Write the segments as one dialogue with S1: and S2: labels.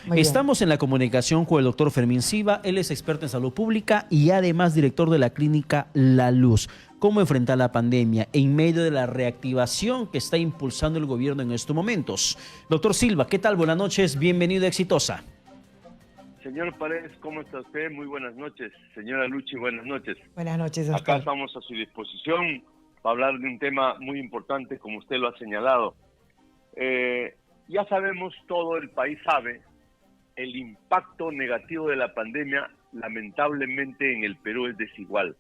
S1: Muy bien.
S2: Estamos en la comunicación con el doctor Fermín Silva. Él es experto en salud pública y además director de la clínica La Luz. ¿Cómo enfrentar la pandemia en medio de la reactivación que está impulsando el gobierno en estos momentos? Doctor Silva, ¿qué tal? Buenas noches, bienvenido a Exitosa.
S3: Señor Paredes, ¿cómo está usted? Muy buenas noches. Señora Luchi, buenas noches.
S1: Buenas noches, doctor.
S3: Acá estamos a su disposición para hablar de un tema muy importante, como usted lo ha señalado. Ya sabemos, todo el país sabe, el impacto negativo de la pandemia, lamentablemente en el Perú es desigual.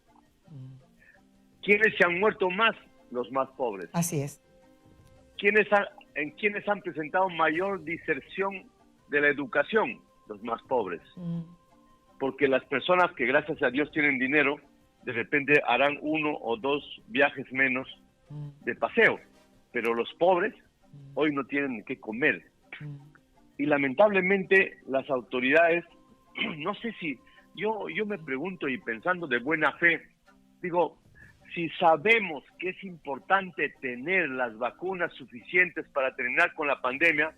S3: ¿Quiénes se han muerto más? Los más pobres.
S1: Así es.
S3: ¿Quiénes han presentado mayor diserción de la educación? Los más pobres. Porque las personas que gracias a Dios tienen dinero, de repente harán 1 o 2 viajes menos de paseo. Pero los pobres hoy no tienen qué comer. Y lamentablemente las autoridades, no sé si, yo me pregunto y pensando de buena fe, digo, si sabemos que es importante tener las vacunas suficientes para terminar con la pandemia,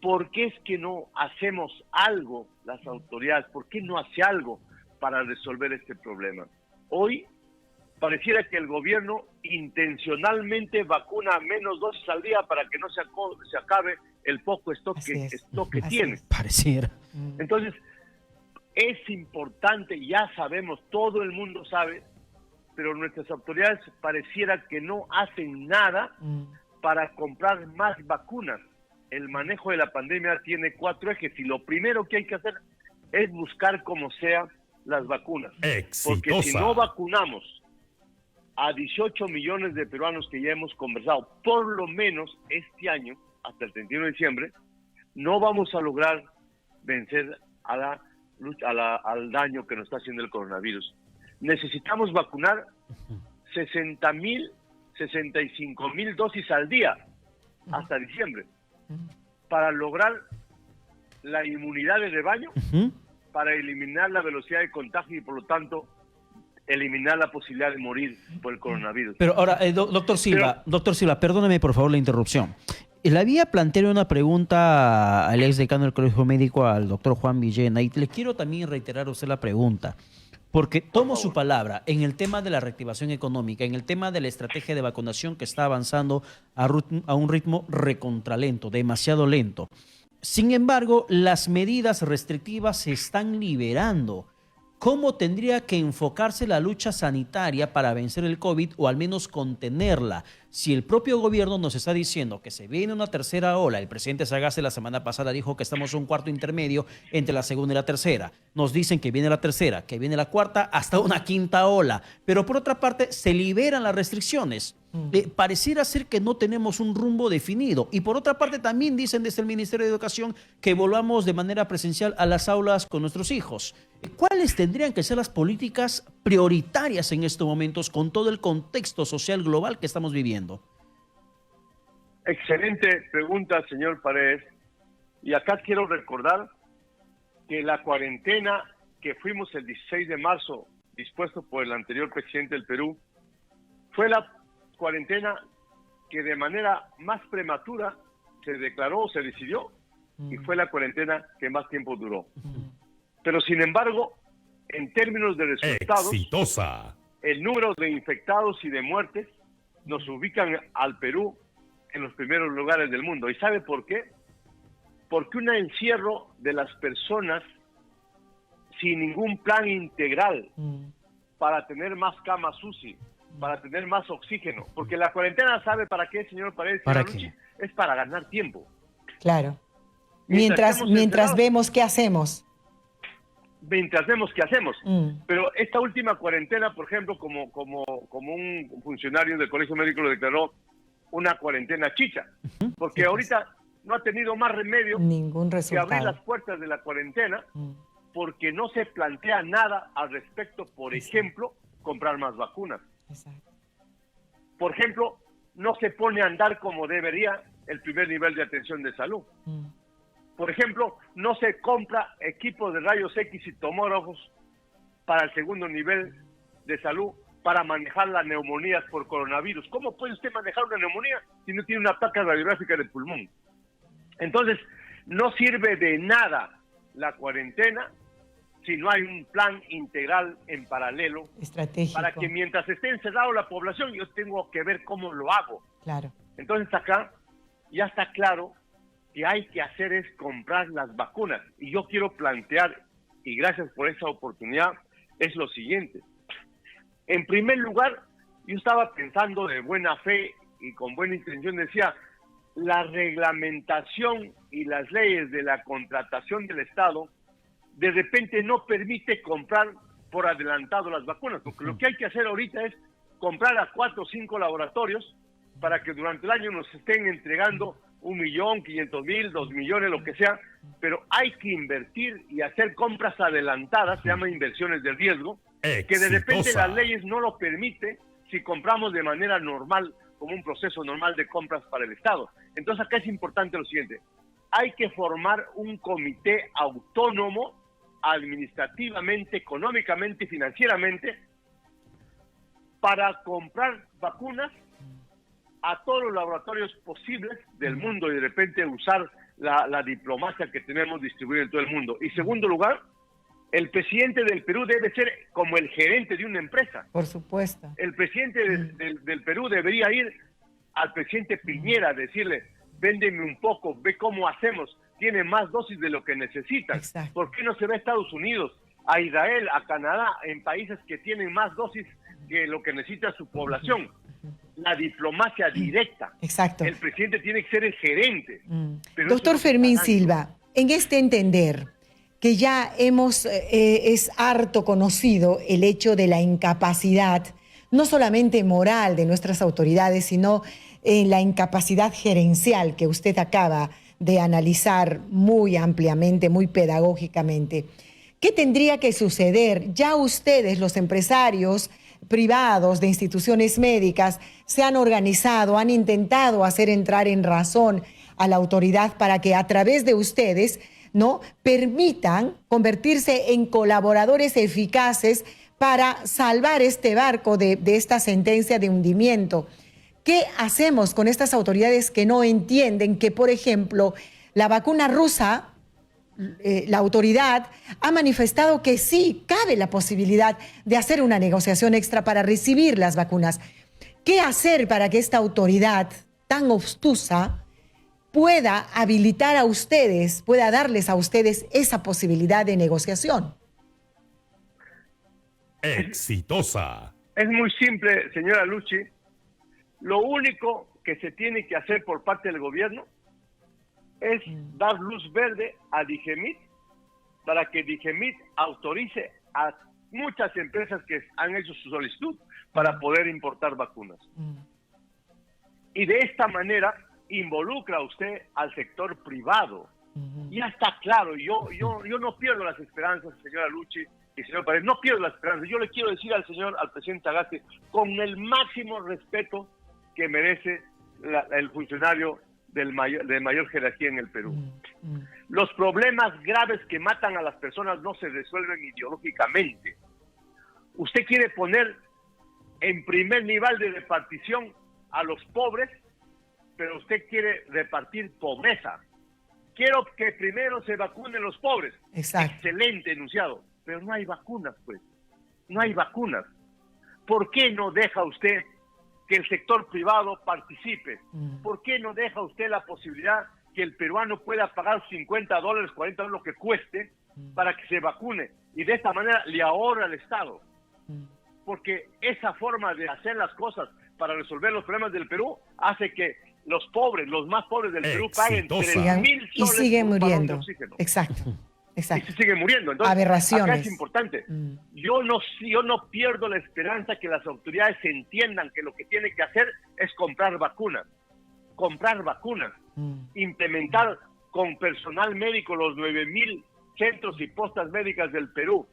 S3: ¿por qué es que no hacemos algo las autoridades? ¿Por qué no hace algo para resolver este problema? Hoy pareciera que el gobierno intencionalmente vacuna menos dosis al día para que no se acabe el poco stock que tiene.
S2: Pareciera.
S3: Entonces, es importante, ya sabemos, todo el mundo sabe, pero nuestras autoridades pareciera que no hacen nada para comprar más vacunas. El manejo de la pandemia tiene 4 ejes y lo primero que hay que hacer es buscar como sea las vacunas.
S4: Exitosa.
S3: Porque si no vacunamos a 18 millones de peruanos que ya hemos conversado, por lo menos este año, hasta el 31 de diciembre, no vamos a lograr vencer al daño que nos está haciendo el coronavirus. Necesitamos vacunar 65,000 dosis al día hasta diciembre para lograr la inmunidad de rebaño, para eliminar la velocidad de contagio y por lo tanto eliminar la posibilidad de morir por el coronavirus.
S2: Pero ahora, doctor Silva, perdóneme por favor la interrupción. Le había planteado una pregunta al ex decano del Colegio Médico, al doctor Juan Villena, y le quiero también reiterar a usted la pregunta. Porque tomo su palabra en el tema de la reactivación económica, en el tema de la estrategia de vacunación que está avanzando a un ritmo recontralento, demasiado lento. Sin embargo, las medidas restrictivas se están liberando. ¿Cómo tendría que enfocarse la lucha sanitaria para vencer el COVID o al menos contenerla? Si el propio gobierno nos está diciendo que se viene una tercera ola, el presidente Sagasti la semana pasada dijo que estamos en un cuarto intermedio entre la segunda y la tercera. Nos dicen que viene la tercera, que viene la cuarta, hasta una quinta ola. Pero por otra parte, se liberan las restricciones. Pareciera ser que no tenemos un rumbo definido. Y por otra parte, también dicen desde el Ministerio de Educación que volvamos de manera presencial a las aulas con nuestros hijos. ¿Cuáles tendrían que ser las políticas prioritarias en estos momentos con todo el contexto social global que estamos viviendo?
S3: Excelente pregunta, señor Paredes. Y acá quiero recordar que la cuarentena que fuimos el 16 de marzo, dispuesto por el anterior presidente del Perú, fue la cuarentena que de manera más prematura se declaró, se decidió, y fue la cuarentena que más tiempo duró. Pero sin embargo, en términos de resultados,
S4: Exitosa.
S3: el número de infectados y de muertes nos ubican al Perú en los primeros lugares del mundo. ¿Y sabe por qué? Porque un encierro de las personas sin ningún plan integral para tener más camas UCI, para tener más oxígeno, porque la cuarentena, ¿sabe para qué, señor Paredes?
S2: ¿Para
S3: Luchi?
S2: qué?
S3: Es para ganar tiempo.
S1: Claro.
S3: Mientras
S1: Mientras
S3: encerrados,
S1: vemos qué hacemos.
S3: Mientras vemos qué hacemos. Pero esta última cuarentena, por ejemplo, como un funcionario del Colegio Médico lo declaró, una cuarentena chicha, porque ahorita no ha tenido más remedio
S1: Ningún
S3: que abrir
S1: resultado.
S3: las puertas de la cuarentena, porque no se plantea nada al respecto, por ejemplo, comprar más vacunas.
S1: Exacto.
S3: Por ejemplo, no se pone a andar como debería el primer nivel de atención de salud. Por ejemplo, no se compra equipos de rayos X y tomógrafos para el segundo nivel de salud para manejar las neumonías por coronavirus. ¿Cómo puede usted manejar una neumonía si no tiene una placa radiográfica del pulmón? Entonces, No sirve de nada la cuarentena si no hay un plan integral en paralelo
S1: Estratégico.
S3: para que mientras esté encerrado la población yo tengo que ver cómo lo hago.
S1: Claro.
S3: Entonces acá ya está claro que hay que hacer es comprar las vacunas. Y yo quiero plantear, y gracias por esa oportunidad, es lo siguiente. En primer lugar, yo estaba pensando de buena fe y con buena intención, decía, la reglamentación y las leyes de la contratación del Estado de repente no permite comprar por adelantado las vacunas, porque lo que hay que hacer ahorita es comprar a 4 o 5 laboratorios para que durante el año nos estén entregando 1.500.000, 2 millones, lo que sea, pero hay que invertir y hacer compras adelantadas, se llama inversiones de riesgo, que de repente las leyes no lo permiten si compramos de manera normal, como un proceso normal de compras para el Estado. Entonces acá es importante lo siguiente, hay que formar un comité autónomo administrativamente, económicamente y financieramente para comprar vacunas a todos los laboratorios posibles del mundo y de repente usar la diplomacia que tenemos distribuida en todo el mundo. Y segundo lugar, el presidente del Perú debe ser como el gerente de una empresa.
S1: Por supuesto.
S3: El presidente del Perú debería ir al presidente Piñera a decirle, véndeme un poco, ve cómo hacemos, tiene más dosis de lo que necesitan.
S1: Exacto.
S3: ¿Por qué no se va a Estados Unidos, a Israel, a Canadá, en países que tienen más dosis que lo que necesita su población? La diplomacia directa.
S1: Exacto.
S3: El presidente tiene que ser el gerente. Pero
S1: Doctor
S3: eso no
S1: Fermín
S3: está dando.
S1: Silva, en este entender que ya es harto conocido el hecho de la incapacidad, no solamente moral de nuestras autoridades, sino la incapacidad gerencial que usted acaba de analizar muy ampliamente, muy pedagógicamente. ¿Qué tendría que suceder? Ya ustedes, los empresarios privados de instituciones médicas, se han organizado, han intentado hacer entrar en razón a la autoridad para que a través de ustedes, ¿no?, permitan convertirse en colaboradores eficaces para salvar este barco de esta sentencia de hundimiento. ¿Qué hacemos con estas autoridades que no entienden que, por ejemplo, la vacuna rusa, la autoridad ha manifestado que sí cabe la posibilidad de hacer una negociación extra para recibir las vacunas? ¿Qué hacer para que esta autoridad tan obtusa pueda habilitar a ustedes, pueda darles a ustedes esa posibilidad de negociación?
S4: Exitosa.
S3: Es muy simple, señora Luchi. Lo único que se tiene que hacer por parte del gobierno es dar luz verde a Digemit para que Digemit autorice a muchas empresas que han hecho su solicitud para poder importar vacunas. Y de esta manera involucra a usted al sector privado. Ya está claro, yo no pierdo las esperanzas, señora Luchi y señor Paredes, no pierdo las esperanzas. Yo le quiero decir al presidente Sagasti, con el máximo respeto que merece el funcionario de mayor jerarquía en el Perú. Los problemas graves que matan a las personas no se resuelven ideológicamente. Usted quiere poner en primer nivel de repartición a los pobres, pero usted quiere repartir pobreza. Quiero que primero se vacunen los pobres.
S1: Exacto.
S3: Excelente enunciado, pero no hay vacunas, pues. No hay vacunas. ¿Por qué no deja usted que el sector privado participe? ¿Por qué no deja usted la posibilidad que el peruano pueda pagar $50, $40, lo que cueste, para que se vacune? Y de esta manera le ahorra al Estado. Porque esa forma de hacer las cosas para resolver los problemas del Perú hace que los pobres, los más pobres del Perú, paguen 3.000
S1: y
S3: soles
S1: siguen
S3: por un balón de
S1: muriendo.
S3: oxígeno.
S1: Exacto.
S3: Y se siguen muriendo. Entonces,
S1: Aberraciones.
S3: acá es importante. Yo no pierdo la esperanza que las autoridades entiendan que lo que tienen que hacer es comprar vacunas. Implementar con personal médico los 9.000 centros y postas médicas del Perú,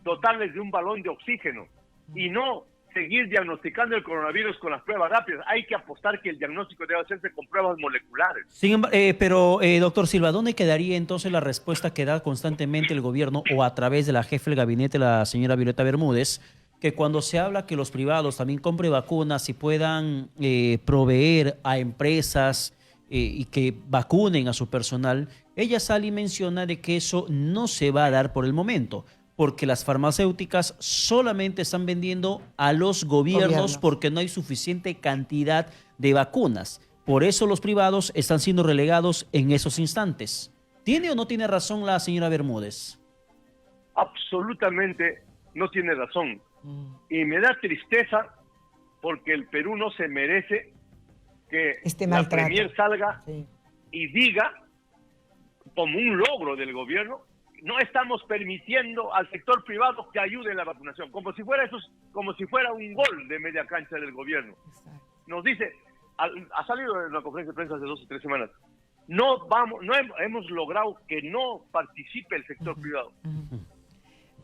S3: dotarles de un balón de oxígeno y no seguir diagnosticando el coronavirus con las pruebas rápidas. Hay que apostar que el diagnóstico debe hacerse con pruebas moleculares.
S2: Pero, doctor Silva, ¿dónde quedaría entonces la respuesta que da constantemente el gobierno o a través de la jefe del gabinete, la señora Violeta Bermúdez, que cuando se habla que los privados también compren vacunas y puedan proveer a empresas y que vacunen a su personal, ella sale y menciona de que eso no se va a dar por el momento, porque las farmacéuticas solamente están vendiendo a los gobiernos porque no hay suficiente cantidad de vacunas. Por eso los privados están siendo relegados en esos instantes. ¿Tiene o no tiene razón la señora Bermúdez?
S3: Absolutamente no tiene razón. Y me da tristeza porque el Perú no se merece que la Premier salga y diga, como un logro del gobierno, no estamos permitiendo al sector privado que ayude en la vacunación, como si fuera un gol de media cancha del gobierno. Nos dice, ha salido en una conferencia de prensa hace 2 o 3 semanas, hemos logrado que no participe el sector privado.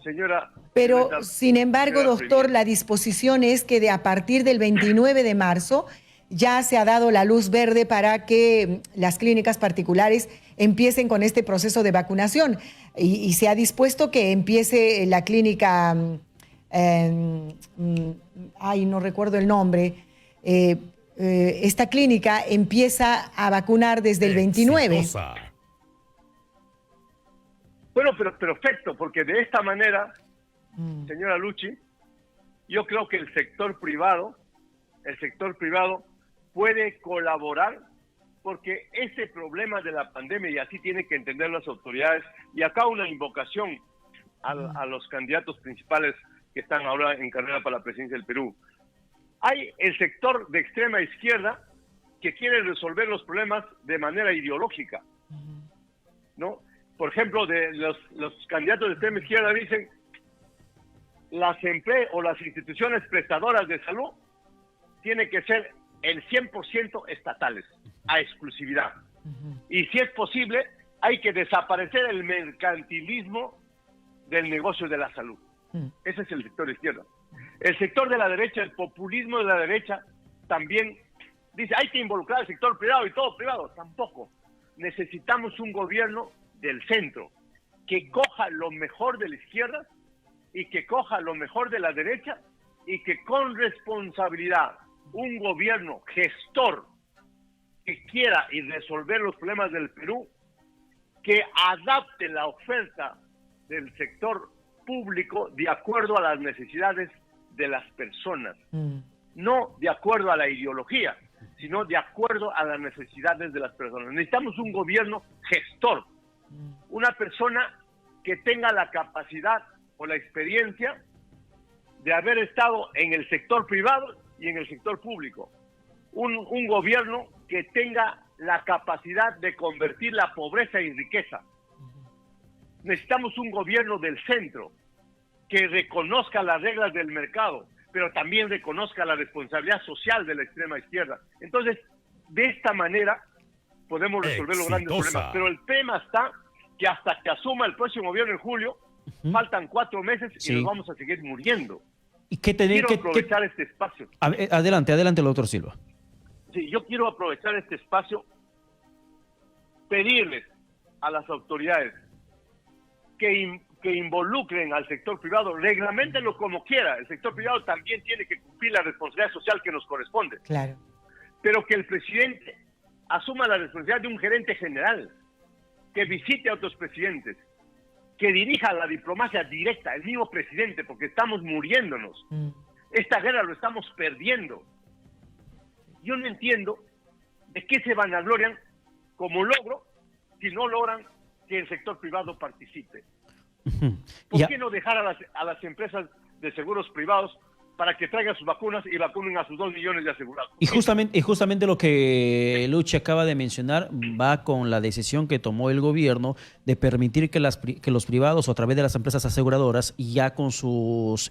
S3: Señora.
S1: Pero, sin embargo, doctor, la disposición es que a partir del 29 de marzo ya se ha dado la luz verde para que las clínicas particulares empiecen con este proceso de vacunación y se ha dispuesto que empiece la clínica, no recuerdo el nombre, esta clínica empieza a vacunar desde el 29.
S3: Bueno, pero perfecto, porque de esta manera, señora Luchi, yo creo que el sector privado puede colaborar, porque ese problema de la pandemia, y así tienen que entender las autoridades, y acá una invocación a los candidatos principales que están ahora en carrera para la presidencia del Perú. Hay el sector de extrema izquierda que quiere resolver los problemas de manera ideológica, ¿no? Por ejemplo, de los candidatos de extrema izquierda dicen las instituciones prestadoras de salud tienen que ser el 100% estatales, a exclusividad. Y si es posible, hay que desaparecer el mercantilismo del negocio de la salud. Ese es el sector de izquierda. El sector de la derecha, el populismo de la derecha, también dice hay que involucrar al sector privado y todo privado. Tampoco. Necesitamos un gobierno del centro que coja lo mejor de la izquierda y que coja lo mejor de la derecha y que con responsabilidad un gobierno gestor que quiera y resolver los problemas del Perú, que adapte la oferta del sector público de acuerdo a las necesidades de las personas, no de acuerdo a la ideología, sino de acuerdo a las necesidades de las personas. Necesitamos un gobierno gestor, una persona que tenga la capacidad o la experiencia de haber estado en el sector privado y en el sector público. Un gobierno que tenga la capacidad de convertir la pobreza en riqueza. Necesitamos un gobierno del centro que reconozca las reglas del mercado, pero también reconozca la responsabilidad social de la extrema izquierda. Entonces, de esta manera podemos resolver los grandes problemas. Pero el tema está que hasta que asuma el próximo gobierno en julio, faltan 4 meses y nos vamos a seguir muriendo.
S2: ¿Y qué
S3: quiero aprovechar este espacio.
S2: Adelante, doctor Silva.
S3: Sí, yo quiero aprovechar este espacio, pedirles a las autoridades que involucren al sector privado, reglamentenlo como quiera. El sector privado también tiene que cumplir la responsabilidad social que nos corresponde.
S1: Claro.
S3: Pero que el presidente asuma la responsabilidad de un gerente general, que visite a otros presidentes, que dirija la diplomacia directa, el mismo presidente, porque estamos muriéndonos. Esta guerra lo estamos perdiendo. Yo no entiendo de qué se vanaglorian como logro si no logran que el sector privado participe. ¿Por qué no dejar a las empresas de seguros privados para que traigan sus vacunas y vacunen a sus 2 millones de asegurados?
S2: Y justamente lo que Luchi acaba de mencionar va con la decisión que tomó el gobierno de permitir que los privados, o a través de las empresas aseguradoras, ya con sus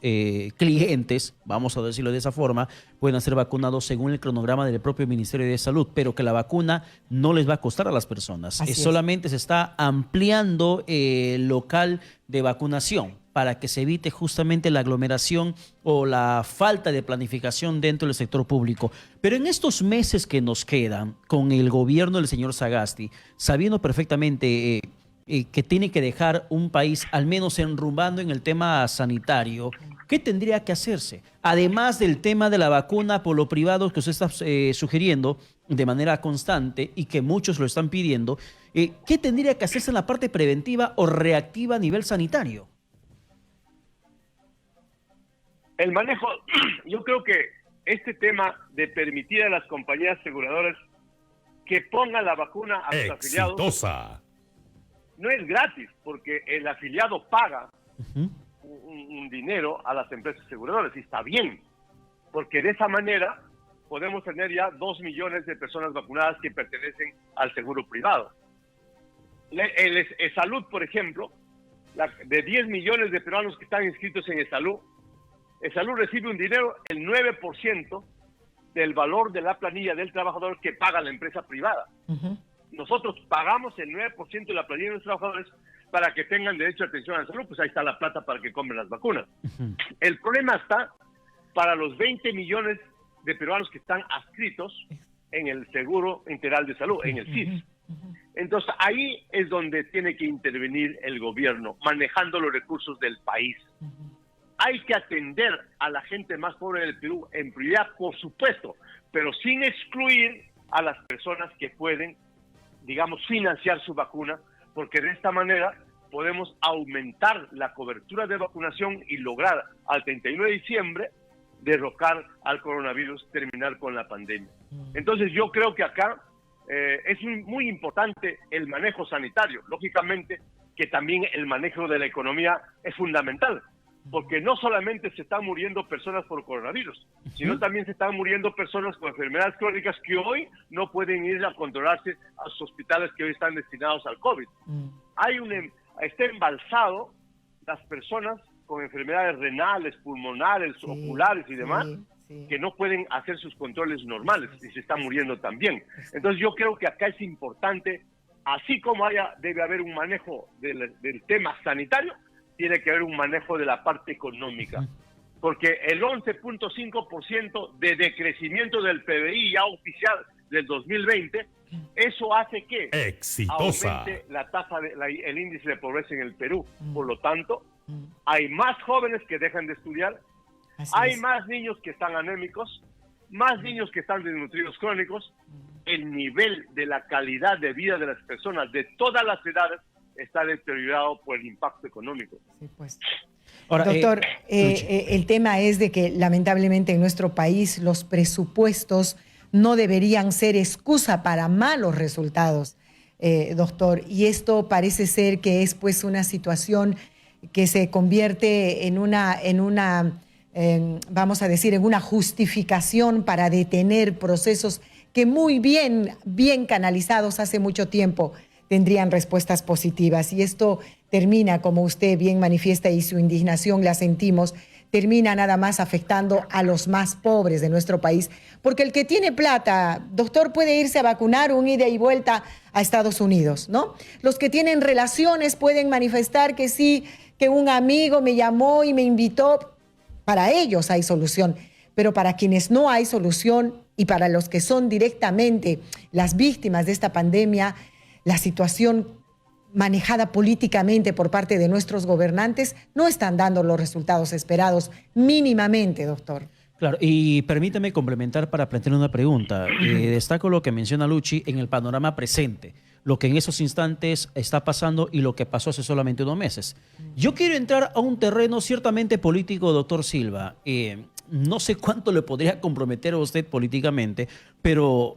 S2: clientes, vamos a decirlo de esa forma, puedan ser vacunados según el cronograma del propio Ministerio de Salud, pero que la vacuna no les va a costar a las personas. Solamente se está ampliando el local de vacunación para que se evite justamente la aglomeración o la falta de planificación dentro del sector público. Pero en estos meses que nos quedan con el gobierno del señor Sagasti, sabiendo perfectamente que tiene que dejar un país al menos enrumbando en el tema sanitario, ¿qué tendría que hacerse? Además del tema de la vacuna por lo privado que usted está sugiriendo, de manera constante y que muchos lo están pidiendo, ¿qué tendría que hacerse en la parte preventiva o reactiva a nivel sanitario?
S3: El manejo, yo creo que este tema de permitir a las compañías aseguradoras que pongan la vacuna a sus afiliados
S4: Exitosa.
S3: no es gratis, porque el afiliado paga
S2: Ujú.
S3: un dinero a las empresas aseguradoras, y está bien, porque de esa manera podemos tener ya 2 millones de personas vacunadas que pertenecen al seguro privado. El Salud, por ejemplo, de 10 millones de peruanos que están inscritos en el Salud recibe un dinero, el 9% del valor de la planilla del trabajador que paga la empresa privada.
S1: Ujú.
S3: Nosotros pagamos el 9% de la planilla de los trabajadores para que tengan derecho a atención a la salud, pues ahí está la plata para que compren las vacunas. El problema está para los 20 millones de peruanos que están adscritos en el Seguro Integral de Salud, en el SIS. Entonces ahí es donde tiene que intervenir el gobierno, manejando los recursos del país. Hay que atender a la gente más pobre del Perú en prioridad, por supuesto, pero sin excluir a las personas que pueden, digamos, financiar su vacuna, porque de esta manera podemos aumentar la cobertura de vacunación y lograr al 31 de diciembre derrocar al coronavirus, terminar con la pandemia. Entonces yo creo que acá es muy importante el manejo sanitario. Lógicamente que también el manejo de la economía es fundamental, porque no solamente se están muriendo personas por coronavirus, sino también se están muriendo personas con enfermedades crónicas que hoy no pueden ir a controlarse a los hospitales que hoy están destinados al COVID. Está embalsado las personas con enfermedades renales, pulmonares, oculares y demás, que no pueden hacer sus controles normales y se están muriendo también. Entonces yo creo que acá es importante, así como debe haber un manejo del tema sanitario, tiene que haber un manejo de la parte económica, porque el 11.5% de decrecimiento del PBI ya oficial del 2020, eso hace que
S4: Exitosa.
S3: aumente la tasa el índice de pobreza en el Perú. Por lo tanto, hay más jóvenes que dejan de estudiar, hay más niños que están anémicos, más niños que están desnutridos crónicos. El nivel de la calidad de vida de las personas de todas las edades está deteriorado por el impacto económico.
S1: Sí, pues.
S2: Ahora,
S1: Doctor, el tema es de que lamentablemente en nuestro país los presupuestos no deberían ser excusa para malos resultados, doctor. Y esto parece ser que es pues una situación que se convierte en vamos a decir, en una justificación para detener procesos que muy bien canalizados hace mucho tiempo tendrían respuestas positivas. Y esto termina, como usted bien manifiesta y su indignación la sentimos, termina nada más afectando a los más pobres de nuestro país. Porque el que tiene plata, doctor, puede irse a vacunar un ida y vuelta a Estados Unidos, ¿no? Los que tienen relaciones pueden manifestar que sí, que un amigo me llamó y me invitó. Para ellos hay solución, pero para quienes no hay solución y para los que son directamente las víctimas de esta pandemia, la situación manejada políticamente por parte de nuestros gobernantes no están dando los resultados esperados mínimamente, doctor.
S2: Claro, y permítame complementar para plantear una pregunta. Destaco lo que menciona Luchi en el panorama presente, lo que en esos instantes está pasando y lo que pasó hace solamente unos meses. Yo quiero entrar a un terreno ciertamente político, doctor Silva. No sé cuánto le podría comprometer a usted políticamente, pero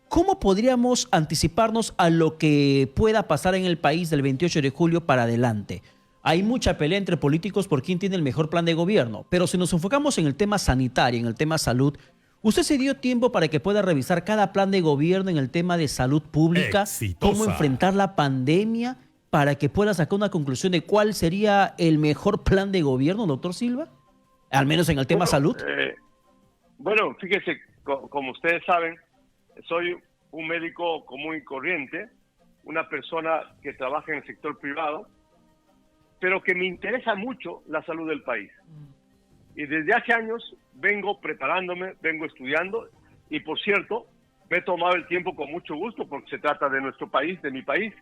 S2: ¿cómo podríamos anticiparnos a lo que pueda pasar en el país del 28 de julio para adelante? Hay mucha pelea entre políticos por quién tiene el mejor plan de gobierno, pero si nos enfocamos en el tema sanitario, en el tema salud, ¿usted se dio tiempo para que pueda revisar cada plan de gobierno en el tema de salud pública?
S4: Exitosa.
S2: ¿Cómo enfrentar la pandemia para que pueda sacar una conclusión de cuál sería el mejor plan de gobierno, doctor Silva? Al menos en el tema salud.
S3: Bueno, fíjese, como ustedes saben, soy un médico común y corriente, una persona que trabaja en el sector privado, pero que me interesa mucho la salud del país. Y desde hace años vengo preparándome, vengo estudiando, y por cierto, me he tomado el tiempo con mucho gusto porque se trata de nuestro país, de mi país,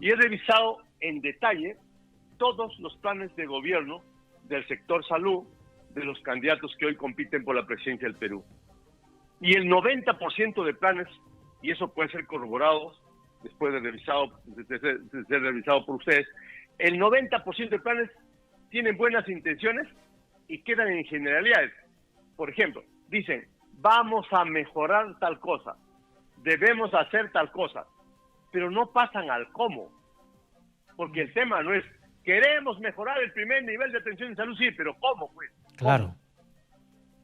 S3: y he revisado en detalle todos los planes de gobierno del sector salud de los candidatos que hoy compiten por la presidencia del Perú. Y el 90% de planes, y eso puede ser corroborado después de ser revisado por ustedes, el 90% de planes tienen buenas intenciones y quedan en generalidades. Por ejemplo, dicen, vamos a mejorar tal cosa, debemos hacer tal cosa, pero no pasan al cómo. Porque el tema no es, queremos mejorar el primer nivel de atención en salud, sí, pero ¿cómo, pues?
S2: Claro.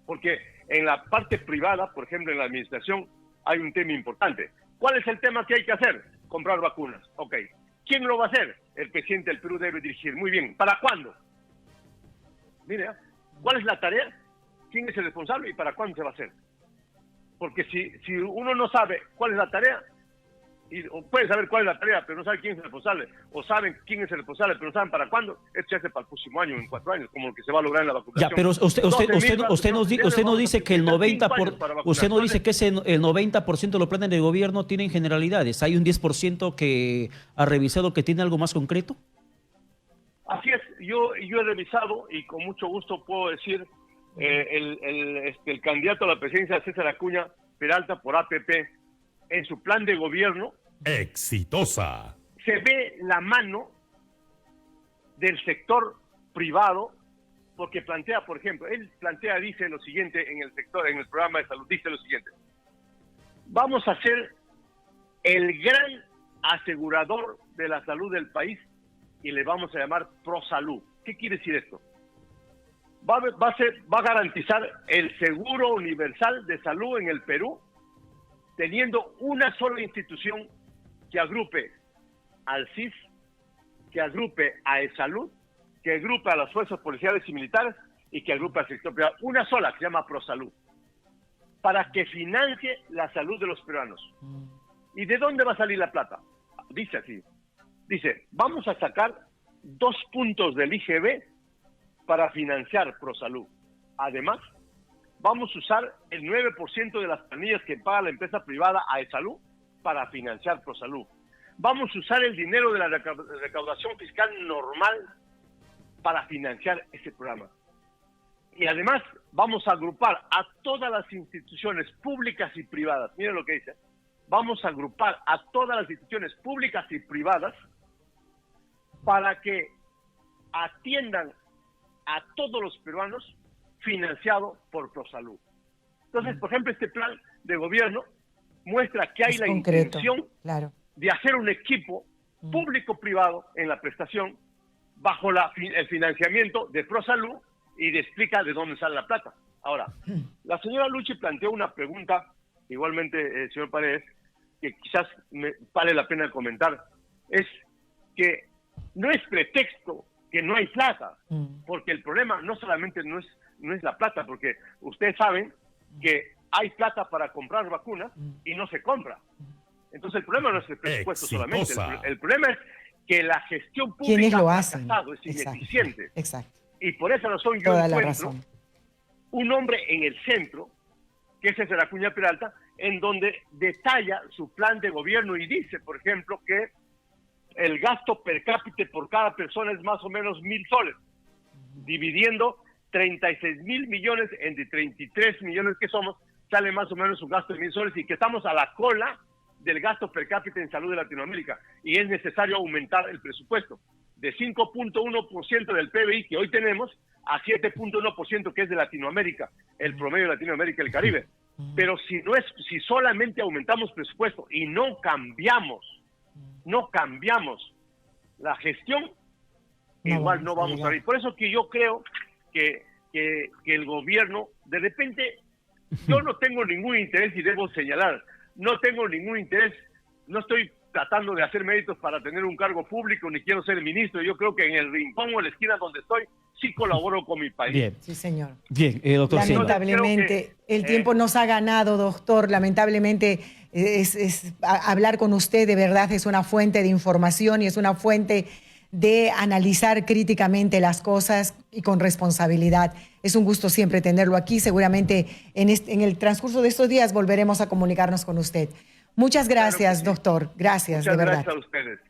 S3: Porque en la parte privada, por ejemplo, en la administración, hay un tema importante. ¿Cuál es el tema que hay que hacer? Comprar vacunas. Ok. ¿Quién lo va a hacer? El presidente del Perú debe dirigir. Muy bien. ¿Para cuándo? Mire, ¿cuál es la tarea? ¿Quién es el responsable y para cuándo se va a hacer? Porque si uno no sabe cuál es la tarea, o puede saber cuál es la tarea, pero no sabe quién es el responsable, o saben quién es el responsable, pero no saben para cuándo, esto se hace para el próximo año, en 4 años, como lo que se va a lograr en la vacunación.
S2: Ya, pero usted nos dice que el 90%, usted nos dice que el 90% de los planes de gobierno tienen generalidades. ¿Hay un 10% que ha revisado que tiene algo más concreto?
S3: Así es, yo he revisado y con mucho gusto puedo decir, el candidato a la presidencia, César Acuña Peralta, por APP, en su plan de gobierno,
S4: Exitosa.
S3: se ve la mano del sector privado, porque plantea, por ejemplo, dice lo siguiente en el programa de salud, dice lo siguiente: vamos a ser el gran asegurador de la salud del país y le vamos a llamar ProSalud. ¿Qué quiere decir esto? Va a garantizar el seguro universal de salud en el Perú, teniendo una sola institución que agrupe al CIS, que agrupe a ESalud, que agrupe a las fuerzas policiales y militares y que agrupe al sector privado. Una sola que se llama ProSalud, para que financie la salud de los peruanos. ¿Y de dónde va a salir la plata? Dice así, vamos a sacar 2 puntos del IGB para financiar ProSalud. Además, vamos a usar el 9% de las planillas que paga la empresa privada a ESalud para financiar ProSalud. Vamos a usar el dinero de la recaudación fiscal normal para financiar ese programa. Y además vamos a agrupar a todas las instituciones públicas y privadas. Miren lo que dice. Vamos a agrupar a todas las instituciones públicas y privadas para que atiendan a todos los peruanos, financiado por ProSalud. Entonces, por ejemplo, este plan de gobierno muestra que hay la intención de hacer un equipo público-privado en la prestación bajo el financiamiento de ProSalud y explica de dónde sale la plata. Ahora, la señora Luchi planteó una pregunta, igualmente, señor Paredes, que quizás vale la pena comentar, es que no es pretexto que no hay plata, porque el problema no solamente no es la plata, porque ustedes saben que hay plata para comprar vacunas y no se compra. Entonces el problema no es el presupuesto solamente, el problema es que la gestión pública ha fracasado, es ineficiente.
S1: Exacto.
S3: Y por esa razón yo encuentro un hombre en el centro, que es César Acuña Peralta, en donde detalla su plan de gobierno y dice, por ejemplo, que el gasto per cápita por cada persona es más o menos 1,000 soles, dividiendo 36,000 millones entre 33 millones que somos, sale más o menos un gasto de 1,000 soles y que estamos a la cola del gasto per cápita en salud de Latinoamérica y es necesario aumentar el presupuesto de 5.1% del PBI que hoy tenemos a 7.1% que es de Latinoamérica, el promedio de Latinoamérica y el Caribe. Pero si solamente aumentamos presupuesto y no cambiamos la gestión, igual no vamos a ir. Por eso que yo creo que el gobierno, de repente, yo no tengo ningún interés y debo señalar, no tengo ningún interés, no estoy tratando de hacer méritos para tener un cargo público, ni quiero ser ministro. Yo creo que en el rincón o en la esquina donde estoy, sí colaboro con mi país.
S2: Bien.
S1: Sí, señor.
S2: Bien, doctor Silva.
S1: Lamentablemente, el tiempo nos ha ganado, doctor. Lamentablemente, hablar con usted de verdad es una fuente de información y es una fuente de analizar críticamente las cosas y con responsabilidad. Es un gusto siempre tenerlo aquí. Seguramente en el transcurso de estos días volveremos a comunicarnos con usted. Muchas gracias, doctor. Gracias, de verdad.
S3: Muchas gracias a ustedes.